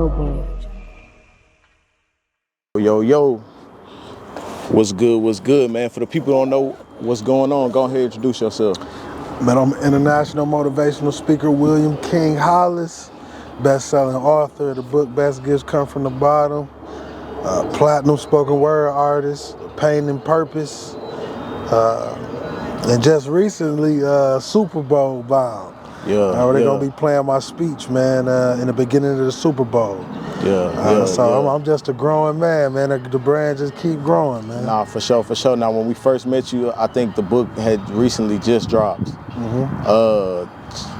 Global. Yo, what's good, man? For the people who don't know what's going on, go ahead and introduce yourself. Man, I'm international motivational speaker WilliamKing Hollis, best-selling author of the book Best Gifts Come From the Bottom, platinum spoken word artist, Pain and Purpose, and just recently Super Bowl bound. They're gonna be playing my speech, man, in the beginning of the Super Bowl. I'm just a growing man. The brand just keep growing, man. Nah, for sure. Now, when we first met you, I think the book had recently just dropped.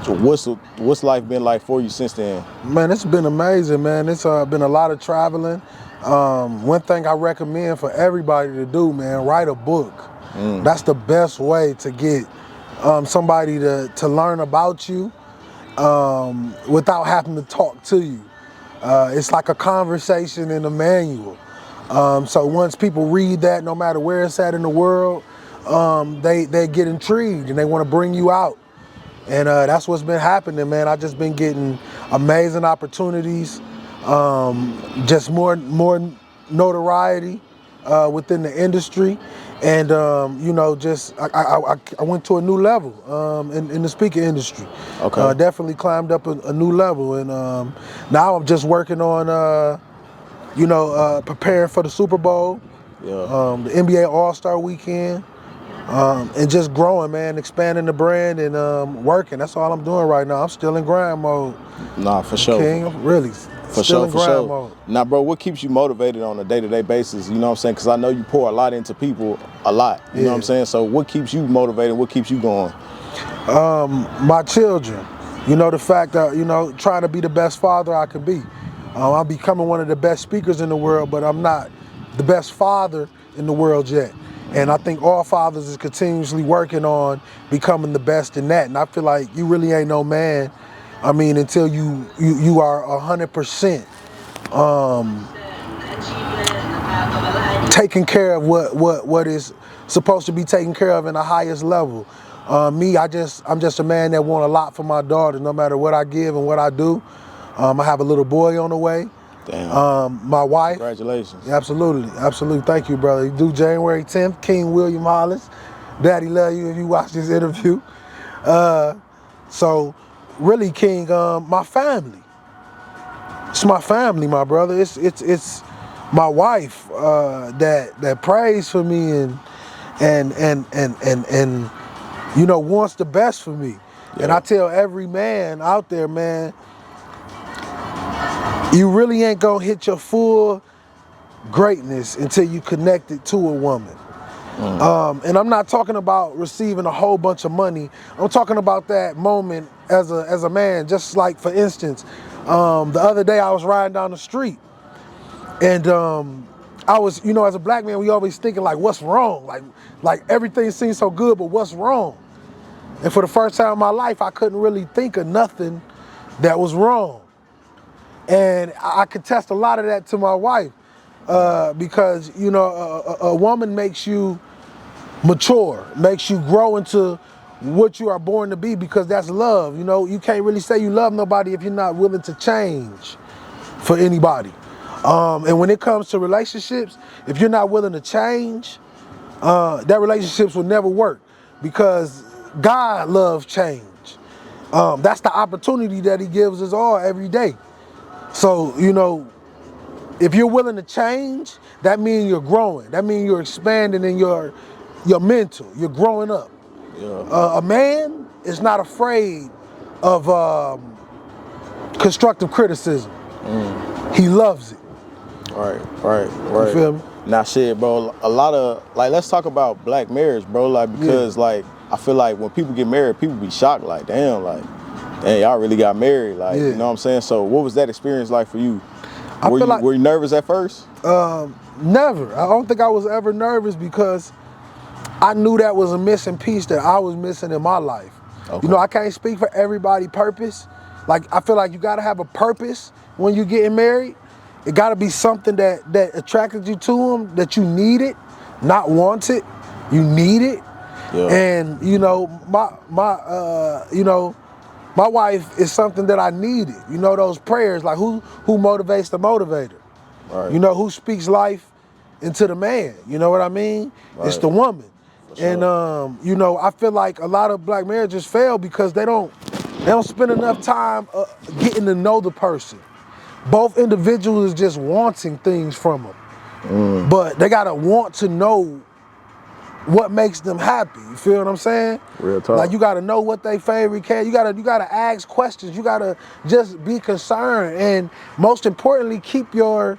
What's life been like for you since then? Man, it's been amazing, man. It's been a lot of traveling. One thing I recommend for everybody to do, man, write a book. That's the best way to get somebody to learn about you without having to talk to you. It's like a conversation in a manual. So once people read that, no matter where it's at in the world, they get intrigued and they want to bring you out. And that's what's been happening, man. I've just been getting amazing opportunities, just more notoriety within the industry. And I went to a new level in the speaking industry. Okay. Definitely climbed up a new level, and now I'm just working on preparing for the Super Bowl, the NBA All-Star Weekend, and just growing, man, expanding the brand and working. That's all I'm doing right now. I'm still in grind mode. Nah, for sure. King, really. For sure. Mode. Now, bro, what keeps you motivated on a day-to-day basis? You know what I'm saying? Because I know you pour a lot into people, a lot. You know what I'm saying? So what keeps you motivated? What keeps you going? My children. The fact that, trying to be the best father I can be. I'm becoming one of the best speakers in the world, but I'm not the best father in the world yet. And I think all fathers is continuously working on becoming the best in that. And I feel like you really ain't no man, until you are 100% taking care of what is supposed to be taken care of in the highest level. I'm just a man that want a lot for my daughter, no matter what I give and what I do. I have a little boy on the way. Damn. My wife. Congratulations. Absolutely. Thank you, brother. Due January 10th, King William Hollis. Daddy love you if you watch this interview. So, really, King, my family. It's my family, my brother. It's my wife that prays for me and wants the best for me. Yeah. And I tell every man out there, man, you really ain't gonna hit your full greatness until you connect it to a woman. And I'm not talking about receiving a whole bunch of money. I'm talking about that moment as a man. Just like, for instance, the other day I was riding down the street, and I was, as a black man, we always thinking like, what's wrong? Like everything seems so good, but what's wrong? And for the first time in my life, I couldn't really think of nothing that was wrong. And I contest a lot of that to my wife because, a woman makes you mature, makes you grow into what you are born to be, because that's love. You can't really say you love nobody if you're not willing to change for anybody. And when it comes to relationships, if you're not willing to change, that relationships will never work, because God loves change. That's the opportunity that he gives us all every day. So, if you're willing to change, that means you're growing. That means you're expanding in your mental. You're growing up. Yeah. A man is not afraid of constructive criticism. He loves it. Right. You feel me? Now, shit, bro, a lot of, let's talk about black marriage, bro, because, I feel like when people get married, people be shocked, damn, y'all really got married, you know what I'm saying? So what was that experience like for you? Were you nervous at first? Never. I don't think I was ever nervous, because I knew that was a missing piece that I was missing in my life. Okay. I can't speak for everybody's purpose. I feel like you gotta have a purpose when you're getting married. It gotta be something that attracted you to him, that you need it, not want it. You need it. Yeah. And My wife is something that I needed. You know, those prayers, like who motivates the motivator? Right. You know, who speaks life into the man? You know what I mean? Right. It's the woman. For sure. And you know, I feel like a lot of black marriages fail because they don't spend enough time getting to know the person. Both individuals just wanting things from them, but they gotta want to know what makes them happy. You feel what I'm saying? Real talk. Like you gotta know what they favorite cat. You gotta ask questions. You gotta just be concerned, and most importantly, keep your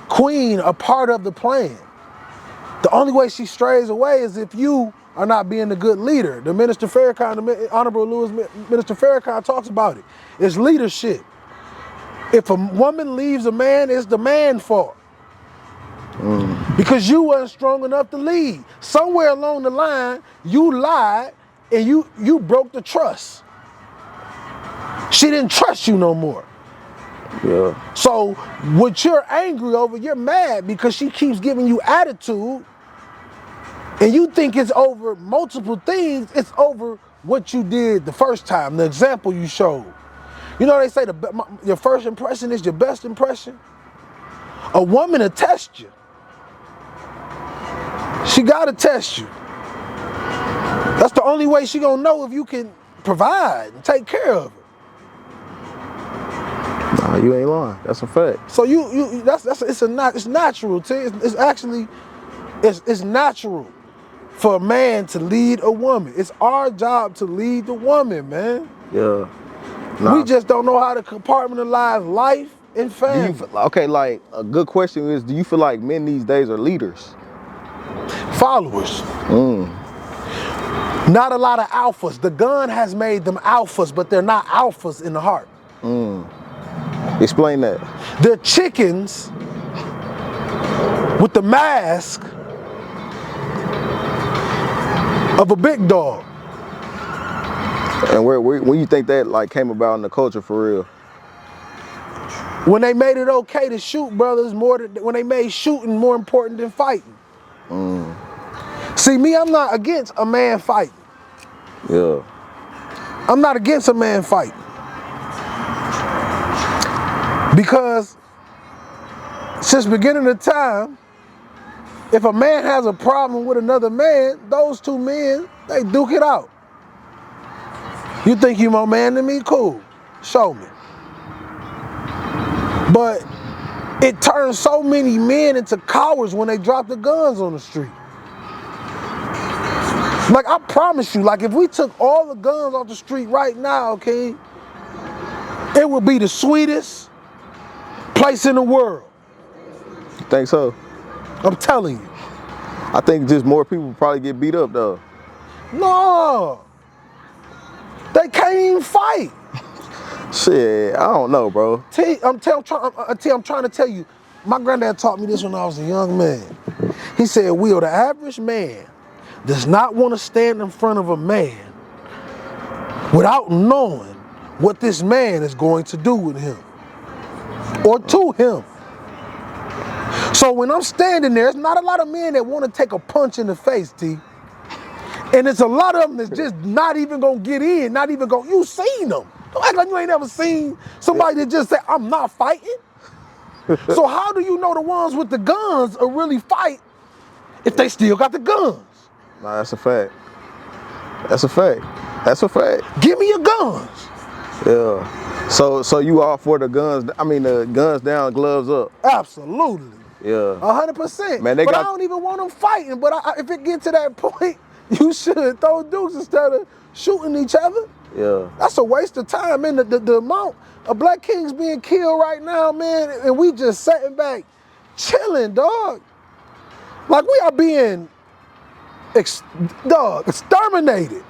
queen a part of the plan. The only way she strays away is if you are not being a good leader. The Minister Farrakhan, the Honorable Minister Farrakhan talks about it. It's leadership. If a woman leaves a man, it's the man's fault. Because you weren't strong enough to lead. Somewhere along the line, you lied and you broke the trust. She didn't trust you no more. Yeah. So what you're angry over, you're mad because she keeps giving you attitude, and you think it's over multiple things. It's over what you did the first time, the example you showed. You know they say your first impression is your best impression? A woman will test you. She gotta test you. That's the only way she gonna know if you can provide and take care of her. Nah, you ain't lying. That's a fact. So it's natural to it's actually natural for a man to lead a woman. It's our job to lead the woman, man. Yeah. Nah. We just don't know how to compartmentalize life and family. Okay, like a good question is, do you feel like men these days are leaders? Followers. Not a lot of alphas. The gun has made them alphas, but they're not alphas in the heart. Explain that. They're chickens with the mask of a big dog. And when you think that like came about in the culture for real? When they made it okay to shoot brothers when they made shooting more important than fighting. See, me, I'm not against a man fighting. Yeah. I'm not against a man fighting. Because since beginning of time, if a man has a problem with another man, those two men, they duke it out. You think you more man than me? Cool. Show me. But it turns so many men into cowards when they drop the guns on the street. Like, I promise you, like if we took all the guns off the street right now, okay, it would be the sweetest place in the world. You think so? I'm telling you. I think just more people probably get beat up though. No. They can't even fight. Shit, I don't know, bro. I'm trying to tell you, my granddad taught me this when I was a young man. He said, Will, the average man does not want to stand in front of a man without knowing what this man is going to do with him or to him. So when I'm standing there, it's not a lot of men that want to take a punch in the face, T. And it's a lot of them that's just not even going to get in, not even going, you seen them. Don't act like you ain't never seen somebody that just say, I'm not fighting. So how do you know the ones with the guns will really fight if they still got the guns? Nah, that's a fact. That's a fact. That's a fact. Give me your guns. Yeah. So you all for the guns, the guns down, gloves up? Absolutely. Yeah. 100%. Man, but I don't even want them fighting. But if it get to that point, you should throw dukes instead of shooting each other. Yeah. That's a waste of time, man. The amount of black kings being killed right now, man, and we just sitting back, chilling, dog. Like we are being, exterminated.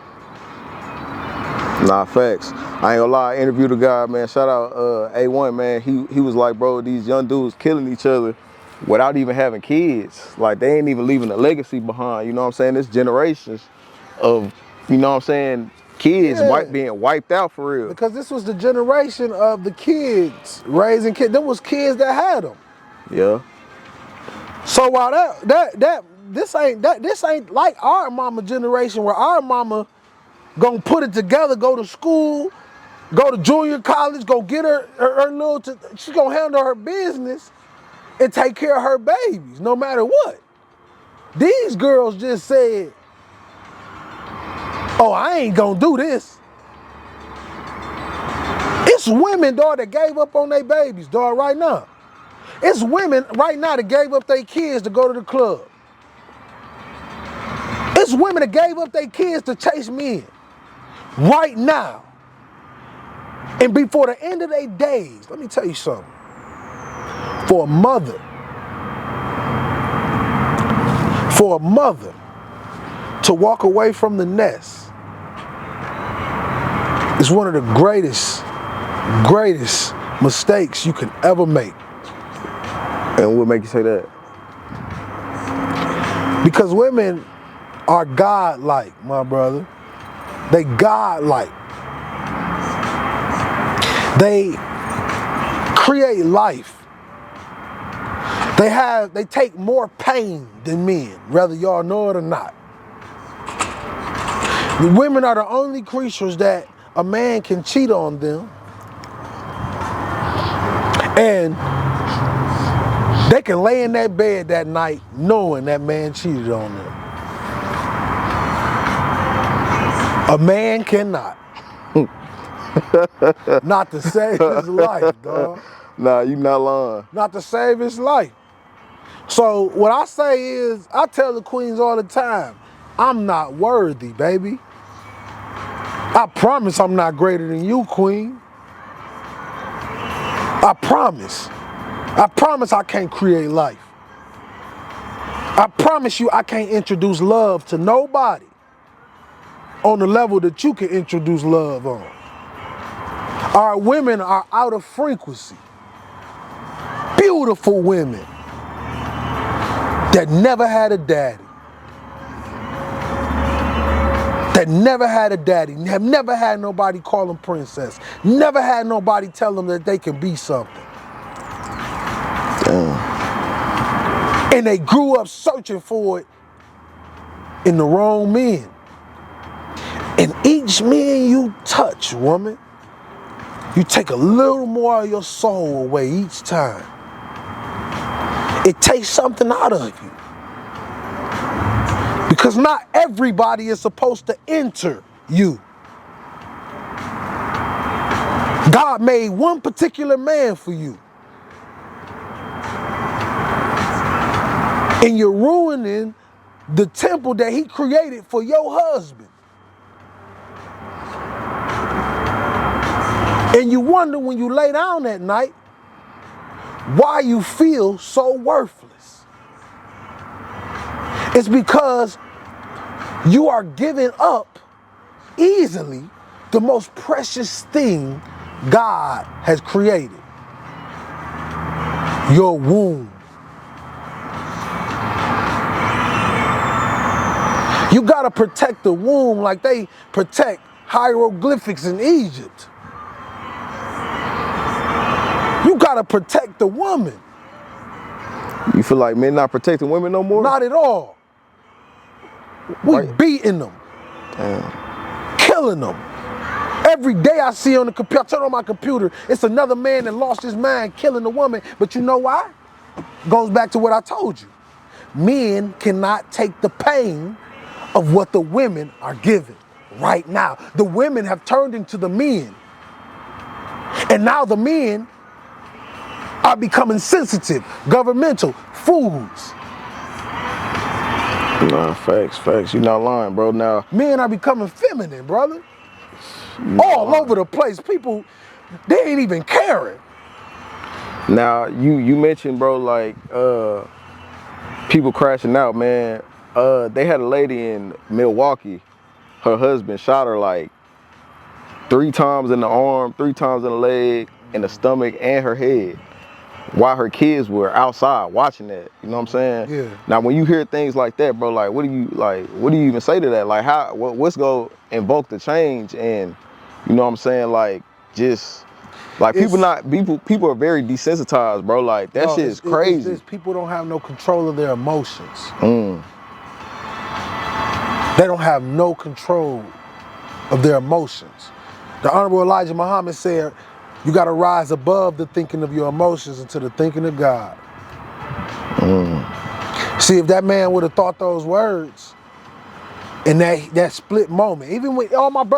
Nah, facts. I ain't gonna lie, I interviewed a guy, man. Shout out A1, man. He was like, bro, these young dudes killing each other without even having kids. Like, they ain't even leaving a legacy behind. You know what I'm saying? This generations of, you know what I'm saying, kids being wiped out for real. Because this was the generation of the kids raising kids. There was kids that had them. Yeah. So while this ain't like our mama generation where our mama gonna put it together, go to school, go to junior college, go get her little, she's gonna handle her business and take care of her babies, no matter what. These girls just said, oh, I ain't gonna do this. It's women, dog, that gave up on their babies, dog, right now. It's women right now that gave up their kids to go to the club. It's women that gave up their kids to chase men right now. And before the end of their days, let me tell you something. For a mother to walk away from the nest is one of the greatest mistakes you can ever make. And what make you say that? Because women are godlike, my brother. They godlike. They create life. They take more pain than men, whether y'all know it or not. The women are the only creatures that a man can cheat on them, and they can lay in that bed that night knowing that man cheated on them. A man cannot. Not to save his life, dog. Nah, you not lying. Not to save his life. So what I say is, I tell the queens all the time, I'm not worthy, baby. I promise I'm not greater than you, queen. I promise. I promise I can't create life. I promise you I can't introduce love to nobody on the level that you can introduce love on. Our women are out of frequency. Beautiful women that never had a daddy. That never had a daddy, have never had nobody call them princess, never had nobody tell them that they can be something. Damn. And they grew up searching for it in the wrong men. And each man you touch, woman, you take a little more of your soul away each time. It takes something out of you. Because not everybody is supposed to enter you. God made one particular man for you. And you're ruining the temple that he created for your husband. And you wonder when you lay down at night why you feel so worthless. It's because you are giving up easily the most precious thing God has created. Your womb. You gotta protect the womb like they protect hieroglyphics in Egypt. You gotta protect the woman. You feel like men not protecting women no more? Not at all. We beating them. Damn. Killing them. Every day I see on the computer, I turn on my computer, it's another man that lost his mind killing a woman. But you know why? Goes back to what I told you. Men cannot take the pain of what the women are giving right now. The women have turned into the men. And now the men are becoming sensitive, governmental, fools. Nah, facts. You not lying, bro. Now Men are becoming feminine, brother. All over the place. People, they ain't even caring. Now you mentioned, bro, like people crashing out, man. They had a lady in Milwaukee. Her husband shot her like 3 times in the arm, 3 times in the leg, in the stomach, and her head, while her kids were outside watching that. You know what I'm saying? Yeah. Now, when you hear things like that, bro, like, what do you even say to that? Like, what's gonna invoke the change? And you know what I'm saying? Like, just like people are very desensitized, bro. Like that shit is crazy. People don't have no control of their emotions. They don't have no control of their emotions. The Honorable Elijah Muhammad said, you got to rise above the thinking of your emotions into the thinking of God. See, if that man would have thought those words in that split moment, even with all my brothers,